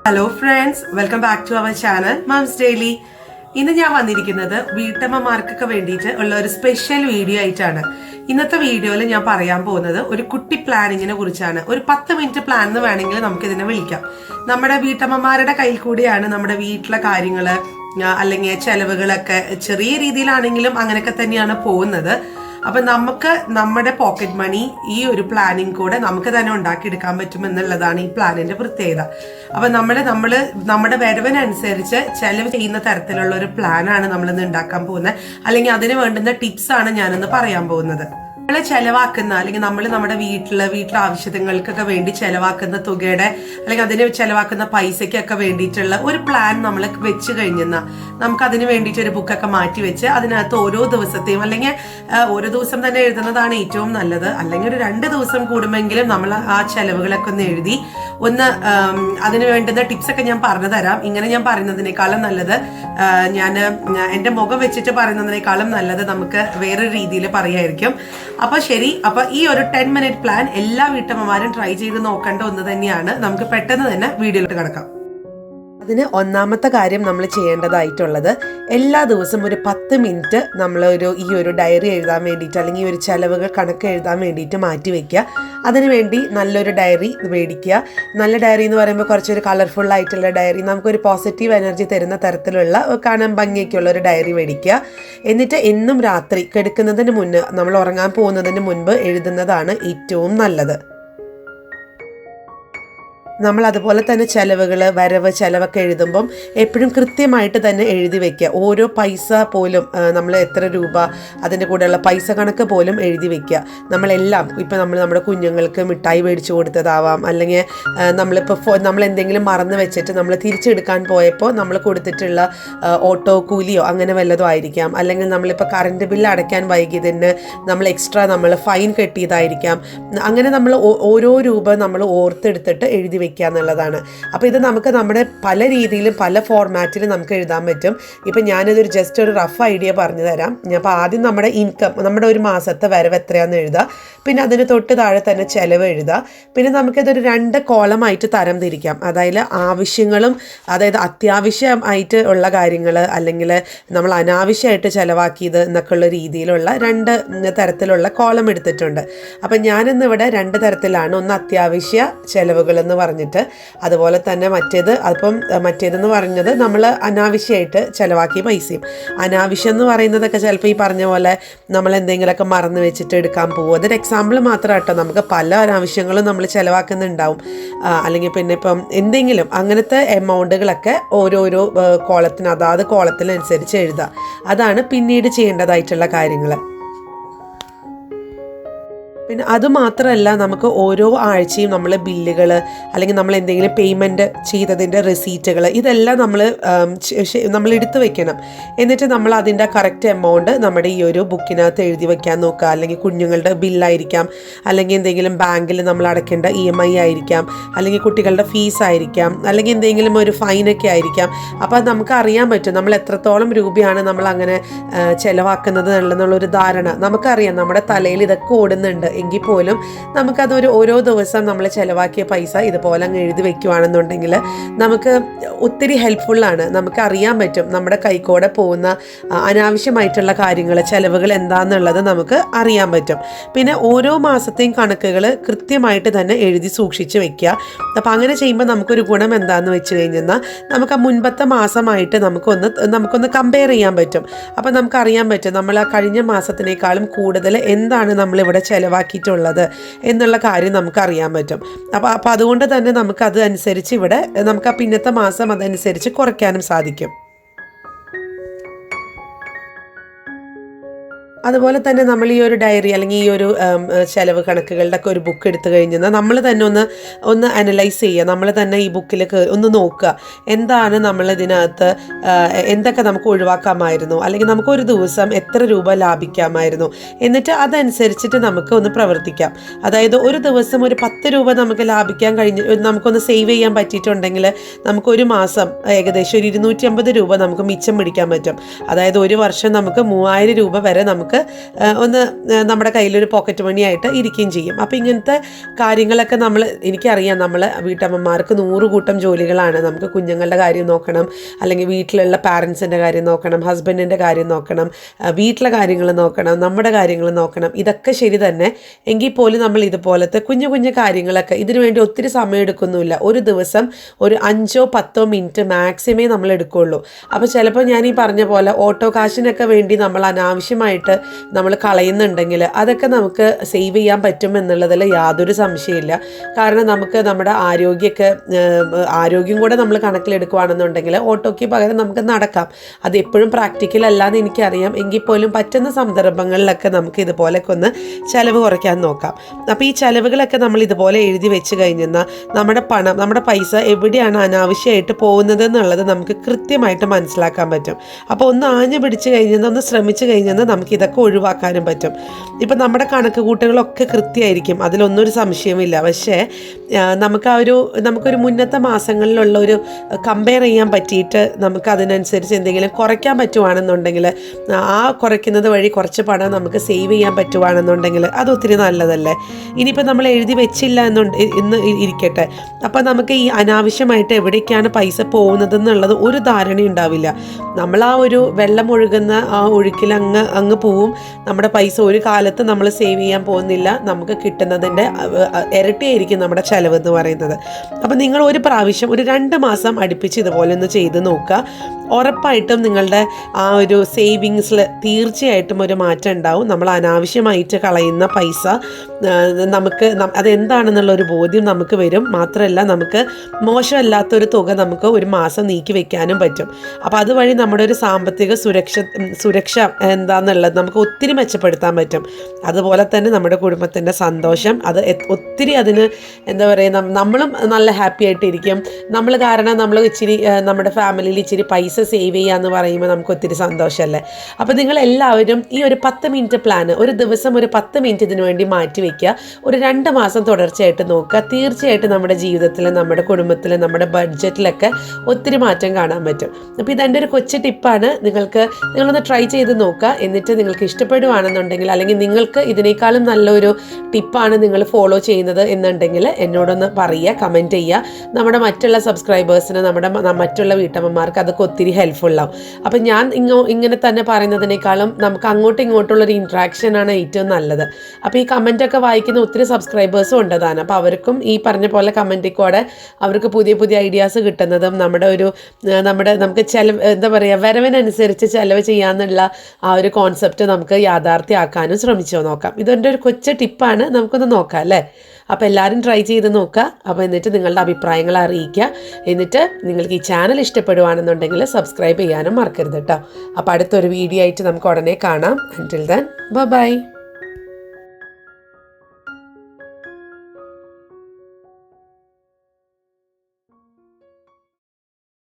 Hello friends, welcome back to our channel moms daily. ഇന്ന് ഞാൻ വന്നിരിക്കുന്നത് വീട്ടമ്മമാർക്കൊക്കെ വേണ്ടിയിട്ട് ഉള്ള ഒരു സ്പെഷ്യൽ വീഡിയോ ആയിട്ടാണ്. ഇന്നത്തെ വീഡിയോയിൽ ഞാൻ പറയാൻ പോകുന്നത് ഒരു കുട്ടി പ്ലാനിങ്ങിനെ കുറിച്ചാണ്. ഒരു 10 മിനിറ്റ് പ്ലാൻ എന്ന് വേണമെങ്കിൽ നമുക്ക് ഇതിനെ വിളിക്കാം. നമ്മുടെ വീട്ടമ്മമാരുടെ കയ്യിൽ കൂടിയാണ് നമ്മുടെ വീട്ടിലെ കാര്യങ്ങള് അല്ലെങ്കിൽ ചെലവുകളൊക്കെ ചെറിയ രീതിയിലാണെങ്കിലും അങ്ങനെയൊക്കെ തന്നെയാണ് പോകുന്നത്. അപ്പൊ നമുക്ക് നമ്മുടെ പോക്കറ്റ് മണി ഈ ഒരു പ്ലാനിങ് കൂടെ നമുക്ക് തന്നെ ഉണ്ടാക്കിയെടുക്കാൻ പറ്റും എന്നുള്ളതാണ് ഈ പ്ലാനിന്റെ പ്രത്യേകത. അപ്പൊ നമ്മുടെ വരവിനനുസരിച്ച് ചെലവ് ചെയ്യുന്ന തരത്തിലുള്ള ഒരു പ്ലാനാണ് നമ്മളിന്ന് ഉണ്ടാക്കാൻ പോകുന്നത്. അല്ലെങ്കിൽ അതിന് വേണ്ടുന്ന ടിപ്സ് ആണ് ഞാനിന്ന് പറയാൻ പോകുന്നത്. നമ്മള് ചെലവാക്കുന്ന അല്ലെങ്കിൽ നമ്മൾ നമ്മുടെ വീട്ടിലെ ആവശ്യങ്ങൾക്കൊക്കെ വേണ്ടി ചെലവാക്കുന്ന തുകയുടെ അല്ലെങ്കിൽ അതിന് ചെലവാക്കുന്ന പൈസക്കൊക്കെ വേണ്ടിയിട്ടുള്ള ഒരു പ്ലാൻ നമ്മൾ വെച്ച് കഴിഞ്ഞാൽ നമുക്ക് അതിന് വേണ്ടിയിട്ട് ഒരു ബുക്കൊക്കെ മാറ്റി വെച്ച് അതിനകത്ത് ഓരോ ദിവസത്തെയും അല്ലെങ്കിൽ ഓരോ ദിവസം തന്നെ എഴുതുന്നതാണ് ഏറ്റവും നല്ലത്. അല്ലെങ്കിൽ ഒരു 2 ദിവസം കൂടുമെങ്കിലും നമ്മൾ ആ ചെലവുകളൊക്കെ ഒന്ന് എഴുതി അതിന് വേണ്ടുന്ന ടിപ്സൊക്കെ ഞാൻ പറഞ്ഞു തരാം. ഇങ്ങനെ ഞാൻ പറയുന്നതിനേക്കാളും നല്ലത് ഞാൻ എൻ്റെ മുഖം വെച്ചിട്ട് പറയുന്നതിനേക്കാളും നല്ലത് നമുക്ക് വേറൊരു രീതിയിൽ പറയായിരിക്കും. അപ്പൊ ശരി, അപ്പൊ ഈ ഒരു 10 മിനിറ്റ് പ്ലാൻ എല്ലാ വീട്ടമ്മമാരും ട്രൈ ചെയ്ത് നോക്കേണ്ട ഒന്ന് തന്നെയാണ്. നമുക്ക് പെട്ടെന്ന് തന്നെ വീഡിയോയിലോട്ട് കിടക്കാം. അതിന് ഒന്നാമത്തെ കാര്യം നമ്മൾ ചെയ്യേണ്ടതായിട്ടുള്ളത് എല്ലാ ദിവസവും ഒരു 10 മിനിറ്റ് നമ്മൾ ഈ ഒരു ഡയറി എഴുതാൻ വേണ്ടിയിട്ട് അല്ലെങ്കിൽ ഈ ഒരു ചെലവുകൾ കണക്ക് എഴുതാൻ വേണ്ടിയിട്ട് മാറ്റി വെക്കുക. അതിനുവേണ്ടി നല്ലൊരു ഡയറി മേടിക്കുക. നല്ല ഡയറി എന്ന് പറയുമ്പോൾ കുറച്ചൊരു കളർഫുൾ ആയിട്ടുള്ള ഡയറി, നമുക്കൊരു പോസിറ്റീവ് എനർജി തരുന്ന തരത്തിലുള്ള കാണാൻ ഭംഗിയൊക്കെയുള്ള ഒരു ഡയറി മേടിക്കുക. എന്നിട്ട് എന്നും രാത്രി കിടക്കുന്നതിന് മുന്നേ, നമ്മൾ ഉറങ്ങാൻ പോകുന്നതിന് മുൻപ് എഴുതുന്നതാണ് ഏറ്റവും നല്ലത്. നമ്മൾ അതുപോലെ തന്നെ ചെലവുകൾ, വരവ്, ചെലവൊക്കെ എഴുതുമ്പം എപ്പോഴും കൃത്യമായിട്ട് തന്നെ എഴുതി വെക്കുക. ഓരോ പൈസ പോലും നമ്മൾ എത്ര രൂപ, അതിൻ്റെ കൂടെയുള്ള പൈസ കണക്ക് പോലും എഴുതി വെക്കുക. നമ്മളെല്ലാം ഇപ്പം നമ്മുടെ കുഞ്ഞുങ്ങൾക്ക് മിഠായി മേടിച്ചു കൊടുത്തതാവാം, അല്ലെങ്കിൽ നമ്മൾ എന്തെങ്കിലും മറന്നു വെച്ചിട്ട് നമ്മൾ തിരിച്ചെടുക്കാൻ പോയപ്പോൾ നമ്മൾ കൊടുത്തിട്ടുള്ള ഓട്ടോ കൂലിയോ അങ്ങനെ വല്ലതും ആയിരിക്കാം. അല്ലെങ്കിൽ നമ്മളിപ്പോൾ കറണ്ട് ബില്ല് അടയ്ക്കാൻ വൈകിയതിന് നമ്മൾ എക്സ്ട്രാ ഫൈൻ കെട്ടിയതായിരിക്കാം. അങ്ങനെ നമ്മൾ ഓരോ രൂപ നമ്മൾ ഓർത്തെടുത്തിട്ട് എഴുതി വെക്കുക എന്നുള്ളതാണ്. അപ്പോൾ ഇത് നമുക്ക് നമ്മുടെ പല രീതിയിലും പല ഫോർമാറ്റിലും നമുക്ക് എഴുതാൻ പറ്റും. ഇപ്പം ഞാനിതൊരു ജസ്റ്റ് ഒരു റഫ് ഐഡിയ പറഞ്ഞു തരാം. അപ്പോൾ ആദ്യം നമ്മുടെ ഇൻകം, നമ്മുടെ ഒരു മാസത്തെ വരവ് എത്രയാണെന്ന് എഴുതുക. പിന്നെ അതിന് തൊട്ട് താഴെ തന്നെ ചെലവ് എഴുതുക. പിന്നെ നമുക്കിതൊരു 2 കോളമായിട്ട് തരം തിരിക്കാം. അതായത് ആവശ്യങ്ങളും, അതായത് അത്യാവശ്യമായിട്ട് ഉള്ള കാര്യങ്ങൾ അല്ലെങ്കിൽ നമ്മൾ അനാവശ്യമായിട്ട് ചെലവാക്കിയത് എന്നൊക്കെയുള്ള രീതിയിലുള്ള 2 തരത്തിലുള്ള കോളം എടുത്തിട്ടുണ്ട്. അപ്പം ഞാനിന്ന് ഇവിടെ 2 തരത്തിലാണ്. ഒന്ന് അത്യാവശ്യ ചെലവുകൾ എന്ന് പറഞ്ഞിട്ട്, അതുപോലെ തന്നെ മറ്റേതെന്ന് പറഞ്ഞത് നമ്മൾ അനാവശ്യമായിട്ട് ചെലവാക്കിയ പൈസയും. അനാവശ്യം എന്ന് പറയുന്നതൊക്കെ ചിലപ്പോൾ ഈ പറഞ്ഞ പോലെ നമ്മൾ എന്തെങ്കിലുമൊക്കെ മറന്നു വെച്ചിട്ട് എടുക്കാൻ പോകും. അതൊരു എക്സാമ്പിൾ മാത്രം കേട്ടോ. നമുക്ക് പല അനാവശ്യങ്ങളും നമ്മൾ ചെലവാക്കുന്നുണ്ടാവും. അല്ലെങ്കിൽ പിന്നെ ഇപ്പം എന്തെങ്കിലും അങ്ങനത്തെ എമൗണ്ടുകളൊക്കെ ഓരോരോ അതാത് കോളത്തിനനുസരിച്ച് എഴുതുക. അതാണ് പിന്നീട് ചെയ്യേണ്ടതായിട്ടുള്ള കാര്യങ്ങൾ. പിന്നെ അതുമാത്രമല്ല, നമുക്ക് ഓരോ ആഴ്ചയും നമ്മൾ ബില്ലുകൾ അല്ലെങ്കിൽ നമ്മൾ എന്തെങ്കിലും പേയ്മെൻറ്റ് ചെയ്തതിൻ്റെ റെസീറ്റുകൾ ഇതെല്ലാം നമ്മൾ എടുത്തു വെക്കണം. എന്നിട്ട് നമ്മൾ അതിൻ്റെ കറക്റ്റ് എമൗണ്ട് നമ്മുടെ ഈ ഒരു ബുക്കിനകത്ത് എഴുതി വയ്ക്കാൻ നോക്കുക. അല്ലെങ്കിൽ കുഞ്ഞുങ്ങളുടെ ബില്ലായിരിക്കാം, അല്ലെങ്കിൽ എന്തെങ്കിലും ബാങ്കിൽ നമ്മൾ അടയ്ക്കേണ്ട EMI ആയിരിക്കാം, അല്ലെങ്കിൽ കുട്ടികളുടെ ഫീസ് ആയിരിക്കാം, അല്ലെങ്കിൽ എന്തെങ്കിലും ഒരു ഫൈനൊക്കെ ആയിരിക്കാം. അപ്പോൾ നമുക്ക് അറിയാൻ പറ്റും നമ്മൾ എത്രത്തോളം രൂപയാണ് നമ്മൾ അങ്ങനെ ചിലവാക്കുന്നത് എന്നുള്ളൊരു ധാരണ നമുക്കറിയാം. നമ്മുടെ തലയിൽ ഇതൊക്കെ ഓടുന്നുണ്ട് എങ്കിൽ പോലും നമുക്കതൊരു ഓരോ ദിവസം നമ്മൾ ചിലവാക്കിയ പൈസ ഇതുപോലെ അങ്ങ് എഴുതി വെക്കുകയാണെന്നുണ്ടെങ്കിൽ നമുക്ക് ഒത്തിരി ഹെൽപ്ഫുള്ളാണ്. നമുക്ക് അറിയാൻ പറ്റും നമ്മുടെ കൈക്കോടെ പോകുന്ന അനാവശ്യമായിട്ടുള്ള കാര്യങ്ങൾ, ചിലവുകൾ എന്താണെന്നുള്ളത് നമുക്ക് അറിയാൻ പറ്റും. പിന്നെ ഓരോ മാസത്തെയും കണക്കുകൾ കൃത്യമായിട്ട് തന്നെ എഴുതി സൂക്ഷിച്ച് വെക്കുക. അപ്പോൾ അങ്ങനെ ചെയ്യുമ്പോൾ നമുക്കൊരു ഗുണം എന്താണെന്ന് വെച്ച് കഴിഞ്ഞാൽ നമുക്ക് ആ മുൻപത്തെ മാസമായിട്ട് നമുക്കൊന്ന് കമ്പയർ ചെയ്യാൻ പറ്റും. അപ്പോൾ നമുക്കറിയാൻ പറ്റും നമ്മൾ ആ കഴിഞ്ഞ മാസത്തിനേക്കാളും കൂടുതൽ എന്താണ് നമ്മളിവിടെ ചെലവാക്കിയിട്ടുള്ളത് എന്നുള്ള കാര്യം നമുക്കറിയാൻ പറ്റും. അപ്പോൾ അതുകൊണ്ട് തന്നെ നമുക്കത് അനുസരിച്ച് ഇവിടെ നമുക്ക് ആ പിന്നത്തെ മാസം അതനുസരിച്ച് കുറയ്ക്കാനും സാധിക്കും. അതുപോലെ തന്നെ നമ്മൾ ഈ ഒരു ഡയറി അല്ലെങ്കിൽ ഈ ഒരു ചെലവ് കണക്കുകളുടെ ഒക്കെ ഒരു ബുക്ക് എടുത്തു കഴിഞ്ഞാൽ നമ്മൾ തന്നെ ഒന്ന് അനലൈസ് ചെയ്യുക. നമ്മൾ തന്നെ ഈ ബുക്കിൽ ഒന്ന് നോക്കുക, എന്താണ് നമ്മൾ ഇതിനകത്ത് എന്തൊക്കെ നമുക്ക് ഒഴിവാക്കാമായിരുന്നു, അല്ലെങ്കിൽ നമുക്കൊരു ദിവസം എത്ര രൂപ ലാഭിക്കാമായിരുന്നു, എന്നിട്ട് അതനുസരിച്ചിട്ട് നമുക്ക് ഒന്ന് പ്രവർത്തിക്കാം. അതായത് ഒരു ദിവസം ഒരു 10 രൂപ നമുക്ക് ലാഭിക്കാൻ നമുക്കൊന്ന് സേവ് ചെയ്യാൻ പറ്റിയിട്ടുണ്ടെങ്കിൽ നമുക്കൊരു മാസം ഏകദേശം ഒരു 250 രൂപ നമുക്ക് മിച്ചം പിടിക്കാൻ പറ്റും. അതായത് ഒരു വർഷം നമുക്ക് 3000 രൂപ വരെ നമുക്ക് നമുക്ക് ഒന്ന് നമ്മുടെ കയ്യിലൊരു പോക്കറ്റ് മണി ആയിട്ട് ഇരിക്കുകയും ചെയ്യും. അപ്പോൾ ഇങ്ങനത്തെ കാര്യങ്ങളൊക്കെ എനിക്കറിയാം, നമ്മൾ വീട്ടമ്മമാർക്ക് 100 കൂട്ടം ജോലികളാണ്. നമുക്ക് കുഞ്ഞുങ്ങളുടെ കാര്യം നോക്കണം, അല്ലെങ്കിൽ വീട്ടിലുള്ള പാരൻസിൻ്റെ കാര്യം നോക്കണം, ഹസ്ബൻഡിൻ്റെ കാര്യം നോക്കണം, വീട്ടിലെ കാര്യങ്ങൾ നോക്കണം, നമ്മുടെ കാര്യങ്ങൾ നോക്കണം. ഇതൊക്കെ ശരി തന്നെ. എങ്കിൽ പോലും നമ്മൾ ഇതുപോലത്തെ കുഞ്ഞു കുഞ്ഞു കാര്യങ്ങളൊക്കെ ഇതിനു വേണ്ടി ഒത്തിരി സമയം എടുക്കുന്നില്ല. ഒരു ദിവസം ഒരു 5-10 മിനിറ്റ് മാക്സിമേ നമ്മൾ എടുക്കുകയുള്ളൂ. അപ്പോൾ ചിലപ്പോൾ ഞാൻ ഈ പറഞ്ഞ പോലെ ഓട്ടോ കാശിനൊക്കെ വേണ്ടി നമ്മൾ അനാവശ്യമായിട്ട് നമ്മൾ കളയുന്നുണ്ടെങ്കിൽ അതൊക്കെ നമുക്ക് സേവ് ചെയ്യാൻ പറ്റും എന്നുള്ളതിൽ യാതൊരു സംശയമില്ല. കാരണം നമുക്ക് നമ്മുടെ ആരോഗ്യം കൂടെ നമ്മൾ കണക്കിലെടുക്കുകയാണെന്നുണ്ടെങ്കിൽ ഓട്ടോയ്ക്ക് പകരം നമുക്ക് നടക്കാം. അത് എപ്പോഴും പ്രാക്ടിക്കൽ അല്ലാന്ന് എനിക്കറിയാം. എങ്കിൽ പോലും പറ്റുന്ന സന്ദർഭങ്ങളിലൊക്കെ നമുക്ക് ഇതുപോലൊക്കെ ഒന്ന് ചിലവ് കുറയ്ക്കാൻ നോക്കാം. അപ്പോൾ ഈ ചിലവുകളൊക്കെ നമ്മൾ ഇതുപോലെ എഴുതി വെച്ച് കഴിഞ്ഞാൽ നമ്മുടെ പൈസ എവിടെയാണ് അനാവശ്യമായിട്ട് പോകുന്നത് എന്നുള്ളത് നമുക്ക് കൃത്യമായിട്ട് മനസ്സിലാക്കാൻ പറ്റും. അപ്പോൾ ഒന്ന് ആഞ്ഞു പിടിച്ച് കഴിഞ്ഞാൽ, ഒന്ന് ശ്രമിച്ചു കഴിഞ്ഞാൽ നമുക്ക് ഇതൊക്കെ ഒഴിവാക്കാനും പറ്റും. ഇപ്പം നമ്മുടെ കണക്ക് കൂട്ടുകളൊക്കെ കൃത്യമായിരിക്കും, അതിലൊന്നും ഒരു സംശയമില്ല. പക്ഷേ നമുക്കൊരു മുന്നത്തെ മാസങ്ങളിലുള്ള ഒരു കമ്പയർ ചെയ്യാൻ പറ്റിയിട്ട് നമുക്ക് അതിനനുസരിച്ച് എന്തെങ്കിലും കുറയ്ക്കാൻ പറ്റുവാണെന്നുണ്ടെങ്കിൽ, ആ കുറയ്ക്കുന്നത് വഴി കുറച്ച് പണം നമുക്ക് സേവ് ചെയ്യാൻ പറ്റുവാണെന്നുണ്ടെങ്കിൽ അതൊത്തിരി നല്ലതല്ലേ. ഇനിയിപ്പോൾ നമ്മൾ എഴുതി വെച്ചില്ല എന്ന് ഇരിക്കട്ടെ, അപ്പോൾ നമുക്ക് ഈ അനാവശ്യമായിട്ട് എവിടേക്കാണ് പൈസ പോകുന്നത് എന്നുള്ളത് ഒരു ധാരണ ഉണ്ടാവില്ല. നമ്മൾ ആ ഒരു വെള്ളം ഒഴുകുന്ന ആ ഒഴുക്കിൽ അങ്ങ് പോവും. നമ്മുടെ പൈസ ഒരു കാലത്ത് നമ്മൾ സേവ് ചെയ്യാൻ പോകുന്നില്ല. നമുക്ക് കിട്ടുന്നതിൻ്റെ ഇരട്ടിയായിരിക്കും നമ്മുടെ ചിലവ് എന്ന് പറയുന്നത്. അപ്പോൾ നിങ്ങൾ ഒരു പ്രാവശ്യം ഒരു 2 മാസം അടുപ്പിച്ച് ഇതുപോലെ ഒന്ന് ചെയ്ത് നോക്കുക. ഉറപ്പായിട്ടും നിങ്ങളുടെ ആ ഒരു സേവിങ്സിൽ തീർച്ചയായിട്ടും ഒരു മാറ്റം ഉണ്ടാവും. നമ്മൾ അനാവശ്യമായിട്ട് കളയുന്ന പൈസ നമുക്ക് അതെന്താണെന്നുള്ളൊരു ബോധ്യം നമുക്ക് വരും. മാത്രമല്ല, നമുക്ക് മോശമല്ലാത്തൊരു തുക നമുക്ക് ഒരു മാസം നീക്കി വെക്കാനും പറ്റും. അപ്പോൾ അതുവഴി നമ്മുടെ ഒരു സാമ്പത്തിക സുരക്ഷ എന്താണെന്നുള്ളത് നമുക്ക് ഒത്തിരി മെച്ചപ്പെടുത്താൻ പറ്റും. അതുപോലെ തന്നെ നമ്മുടെ കുടുംബത്തിൻ്റെ സന്തോഷം ഒത്തിരി അതിന് എന്താ പറയുക, നമ്മളും നല്ല ഹാപ്പി ആയിട്ടിരിക്കും. കാരണം നമ്മൾ ഇച്ചിരി നമ്മുടെ ഫാമിലിയിൽ ഇച്ചിരി പൈസ സേവ് ചെയ്യുക എന്ന് പറയുമ്പോൾ നമുക്ക് ഒത്തിരി സന്തോഷമല്ലേ. അപ്പോൾ നിങ്ങളെല്ലാവരും ഈ ഒരു 10 മിനിറ്റ് പ്ലാന് ഒരു ദിവസം ഒരു 10 മിനിറ്റ് ഇതിനു വേണ്ടി മാറ്റി വയ്ക്കുക. ഒരു 2 മാസം തുടർച്ചയായിട്ട് നോക്കുക. തീർച്ചയായിട്ടും നമ്മുടെ ജീവിതത്തിൽ, നമ്മുടെ കുടുംബത്തിൽ, നമ്മുടെ ബഡ്ജറ്റിലൊക്കെ ഒത്തിരി മാറ്റം കാണാൻ പറ്റും. അപ്പോൾ ഇതെൻ്റെ ഒരു കൊച്ചു ടിപ്പാണ്. നിങ്ങളൊന്ന് ട്രൈ ചെയ്ത് നോക്കുക. എന്നിട്ട് നിങ്ങൾക്ക് ഇഷ്ടപ്പെടുവാണെന്നുണ്ടെങ്കിൽ, അല്ലെങ്കിൽ നിങ്ങൾക്ക് ഇതിനേക്കാളും നല്ലൊരു ടിപ്പാണ് നിങ്ങൾ ഫോളോ ചെയ്യുന്നത് എന്നുണ്ടെങ്കിൽ എന്നോടൊന്ന് പറയുക, കമൻറ്റ് ചെയ്യുക. നമ്മുടെ മറ്റുള്ള സബ്സ്ക്രൈബേഴ്സിന്, നമ്മുടെ മറ്റുള്ള വീട്ടമ്മമാർക്ക് അതൊക്കെ ഒത്തിരി ഹെൽപ്ഫുള്ളാവും. അപ്പം ഞാൻ ഇങ്ങനെ തന്നെ പറയുന്നതിനേക്കാളും നമുക്ക് അങ്ങോട്ടും ഇങ്ങോട്ടുള്ളൊരു ഇൻട്രാക്ഷനാണ് ഏറ്റവും നല്ലത്. അപ്പോൾ ഈ കമൻറ്റൊക്കെ വായിക്കുന്ന ഒത്തിരി സബ്സ്ക്രൈബേഴ്സും ഉണ്ടതാണ്. അപ്പോൾ അവർക്കും ഈ പറഞ്ഞ പോലെ കമൻറ്റിൽ കൂടെ അവർക്ക് പുതിയ പുതിയ ഐഡിയാസ് കിട്ടുന്നതും നമുക്ക് എന്താ പറയുക, വരവിനനുസരിച്ച് ചിലവ് ചെയ്യാമെന്നുള്ള ആ ഒരു കോൺസെപ്റ്റ് നമുക്ക് യാഥാർത്ഥ്യമാക്കാനും ശ്രമിച്ചു നോക്കാം. ഇതെൻ്റെ ഒരു കൊച്ചു ടിപ്പാണ്. നമുക്കൊന്ന് നോക്കാം അല്ലേ. അപ്പോൾ എല്ലാവരും ട്രൈ ചെയ്ത് നോക്കുക. അപ്പോൾ എന്നിട്ട് നിങ്ങളുടെ അഭിപ്രായങ്ങൾ അറിയിക്കുക. എന്നിട്ട് നിങ്ങൾക്ക് ഈ ചാനൽ ഇഷ്ടപ്പെടുവാണെന്നുണ്ടെങ്കിൽ സബ്സ്ക്രൈബ് ചെയ്യാനും മറക്കരുത് കേട്ടോ. അപ്പോൾ അടുത്തൊരു വീഡിയോ ആയിട്ട് നമുക്ക് ഉടനെ കാണാം. അൻറ്റിൽ ദെൻ ബൈ.